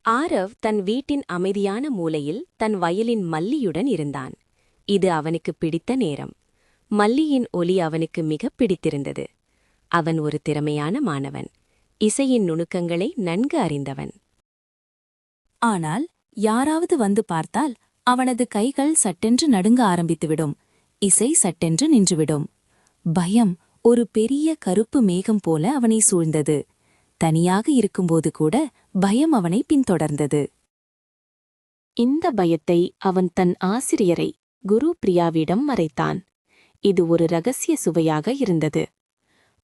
ஆரவ் தன் வீட்டின் அமைதியான மூலையில் தன் வயலின் மல்லியுடன் இருந்தான். இது அவனுக்கு பிடித்த நேரம். மல்லியின் ஒலி அவனுக்கு மிகப் பிடித்திருந்தது. அவன் ஒரு திறமையான மாணவன். இசையின் நுணுக்கங்களை நன்கு அறிந்தவன். ஆனால் யாராவது வந்து பார்த்தால் அவனது கைகள் சட்டென்று நடுங்க ஆரம்பித்துவிடும். இசை சட்டென்று நின்றுவிடும். பயம் ஒரு பெரிய கருப்பு மேகம் போல அவனை சூழ்ந்தது. தனியாக இருக்கும்போது கூட பயம் அவனை பின்தொடர்ந்தது. இந்த பயத்தை அவன் தன் ஆசிரியரை குரு பிரியாவிடம் மறைத்தான். இது ஒரு இரகசிய சுவையாக இருந்தது.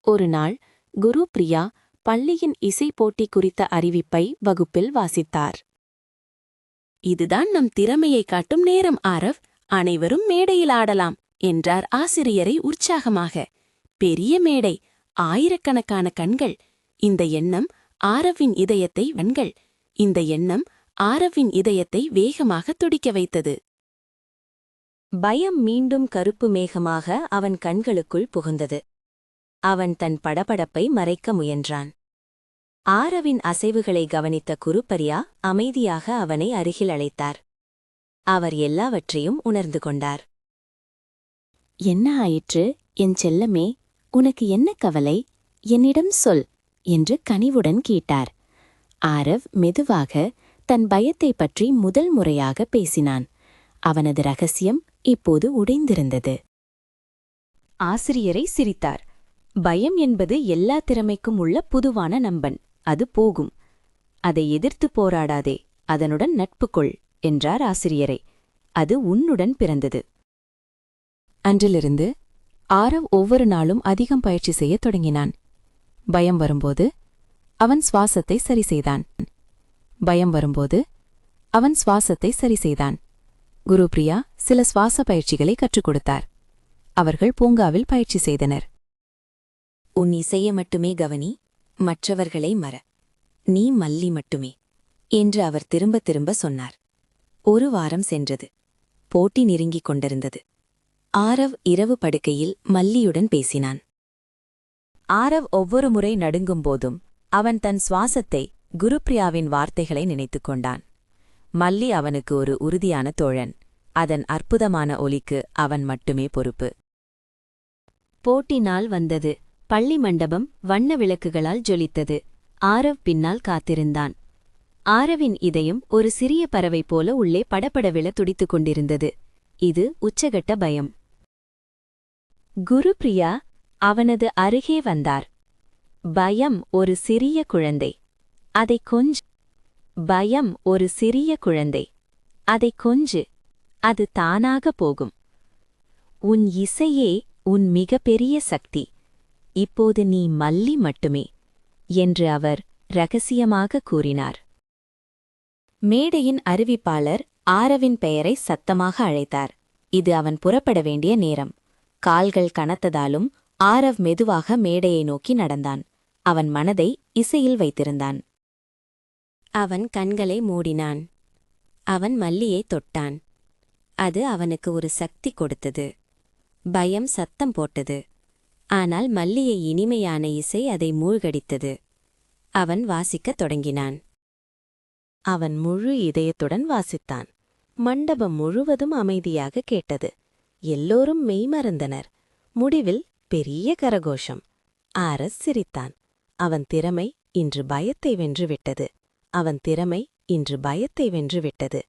ஒரு நாள் குரு பிரியா பள்ளியின் இசை போட்டி குறித்த அறிவிப்பை வகுப்பில் வாசித்தார். இதுதான் நம் திறமையை காட்டும் நேரம் ஆரவ், அனைவரும் மேடையில் ஆடலாம் என்றார் ஆசிரியரை உற்சாகமாக. பெரிய மேடை, ஆயிரக்கணக்கான கண்கள். இந்த எண்ணம் ஆரவின் இதயத்தை வேகமாக துடிக்க வைத்தது. பயம் மீண்டும் கருப்பு மேகமாக அவன் கண்களுக்குள் புகுந்தது. அவன் தன் படபடப்பை மறைக்க முயன்றான். ஆரவின் அசைவுகளை கவனித்த குருபரியா அமைதியாக அவனை அருகில் அழைத்தார். அவர் எல்லாவற்றையும் உணர்ந்து கொண்டார். என்ன ஆயிற்று, என் செல்லமே? உனக்கு என்ன கவலை? என்னிடம் சொல் என்று கனிவுடன் கேட்டார். ஆரவ் மெதுவாக தன் பயத்தை பற்றி முதல் முறையாக பேசினான். அவனது ரகசியம் இப்போது உடைந்திருந்தது. ஆசிரியரை சிரித்தார். பயம் என்பது எல்லா திறமைக்கும் உள்ள புதுவான நண்பன். அது போகும். அதை எதிர்த்து போராடாதே, அதனுடன் நட்பு கொள் என்றார் ஆசிரியரை. அது உன்னுடன் பிறந்தது. அன்றிலிருந்து ஆரவ் ஒவ்வொரு நாளும் அதிகம் பயிற்சி செய்யத் தொடங்கினான். பயம் வரும்போது அவன் சுவாசத்தை சரி செய்தான். குருபிரியா சில சுவாச பயிற்சிகளை கற்றுக் கொடுத்தார். அவர்கள் பூங்காவில் பயிற்சி செய்தனர். உன் இசையை மட்டுமே கவனி, மற்றவர்களை மற. நீ மல்லி மட்டுமே என்று அவர் திரும்ப திரும்ப சொன்னார். ஒரு வாரம் சென்றது. போட்டி நெருங்கிக் கொண்டிருந்தது. ஆரவ் இரவு படுக்கையில் மல்லியுடன் பேசினான். ஆரவ் ஒவ்வொரு முறை நடுங்கும்போதும் அவன் தன் சுவாசத்தை, குருப்ரியாவின் வார்த்தைகளை நினைத்துக் கொண்டான். மல்லி அவனுக்கு ஒரு உறுதியான தோழன். அதன் அற்புதமான ஒலிக்கு அவன் மட்டுமே பொறுப்பு. போட்டி நாள் வந்தது. பள்ளி மண்டபம் வண்ண விளக்குகளால் ஜொலித்தது. ஆரவ் பின்னால் காத்திருந்தான். ஆரவின் இதயம் ஒரு சிறிய பறவை போல உள்ளே படபடவிழ துடித்துக் கொண்டிருந்தது. இது உச்சகட்ட பயம். குருப்ரியா அவனது அருகே வந்தார். பயம் ஒரு சிறிய குழந்தை. அதை கொஞ்சு. அது தானாக போகும். உன் இசையே உன் மிகப்பெரிய சக்தி. இப்போது நீ மல்லி மட்டுமே என்று அவர் இரகசியமாக கூறினார். மேடையின் அறிவிப்பாளர் ஆரவின் பெயரை சத்தமாக அழைத்தார். இது அவன் புறப்பட வேண்டிய நேரம். கால்கள் கனத்ததாலும் ஆரவ் மெதுவாக மேடையை நோக்கி நடந்தான். அவன் மனதை இசையில் வைத்திருந்தான். அவன் கண்களை மூடினான். அவன் மல்லியை தொட்டான். அது அவனுக்கு ஒரு சக்தி கொடுத்தது. பயம் சத்தம் போட்டது. ஆனால் மல்லியை இனிமையான இசை அதை மூழ்கடித்தது. அவன் வாசிக்கத் தொடங்கினான். அவன் முழு இதயத்துடன் வாசித்தான். மண்டபம் முழுவதும் அமைதியாக கேட்டது. எல்லோரும் மெய்மறந்தனர். முடிவில் பெரிய கரகோஷம். ஆரஸ் சிரித்தான். அவன் திறமை இன்று பயத்தை வென்றுவிட்டது.